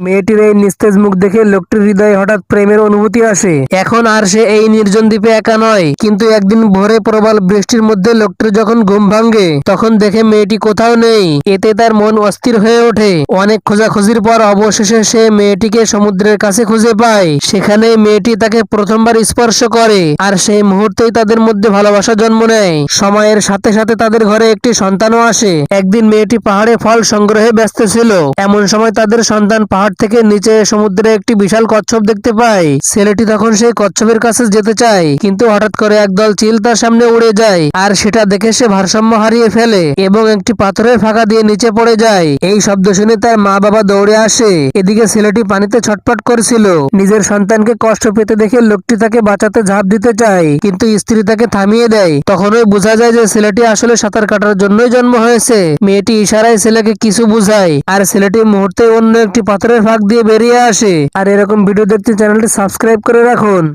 মেয়েটির এই নিস্তেজ মুখ দেখে লোকটির হৃদয়ে হঠাৎ প্রেমের অনুভূতি আসে। এখন আর সে এই নির্জন দ্বীপে একা নয়। কিন্তু একদিন ভোরে প্রবল বৃষ্টির মধ্যে লোকটির যখন ঘুম ভাঙ্গে, তখন দেখে মেয়েটি কোথাও নেই। এতে তার মন অস্থির হয়ে ওঠে। অনেক খোঁজাখুঁজির পর অবশেষে সে মেয়েটিকে সমুদ্রের কাছে খুঁজে পায়। সেখানে মেয়েটি তাকে প্রথমবার স্পর্শ করে, আর সেই মুহূর্তেই তাদের মধ্যে ভালোবাসা জন্ম নেয়। সময়ের সাথে সাথে তাদের ঘরে একটি সন্তানও আসে। একদিন মেয়েটি পাহাড়ে ফল সংগ্রহে ব্যস্ত ছিল। এমন সময় তাদের সন্তান পাহাড় থেকে নিচে সমুদ্রে একটি বিশাল কচ্ছপ দেখতে পায়। ছেলেটি তখন সেই কচ্ছপের কাছে যেতে চায়, কিন্তু হঠাৎ করে একদল চিল তার সামনে উড়ে যায়, আর সেটা দেখে সে ভারসাম্য হারিয়ে ফেলে এবং একটি পাথরের ফাঁকা দিয়ে নিচে পড়ে যায়। এই শব্দ শুনে তার মা বাবা দৌড়ে আসে। এদিকে ছেলেটি পানিতে ছটফট করছিল। নিজের সন্তানকে কষ্ট পেতে দেখে লোকটি তাকে বাঁচাতে ঝাঁপ দিতে চায়, কিন্তু স্ত্রী তাকে থামিয়ে দেয়। তখনই বোঝা যায় যে ছেলেটি আসলে সাঁতার কাটার জন্যই জন্ম হয়েছে। মেয়েটি ইশারায় ছেলেকে কিছু বুঝায়, আর ছেলেটি মুহূর্তে অন্য একটি পাথরের ফাঁক দিয়ে বেরিয়ে আসে। আর এরকম ভিডিও দেখতে চ্যানেলটি সাবস্ক্রাইব করে রাখুন।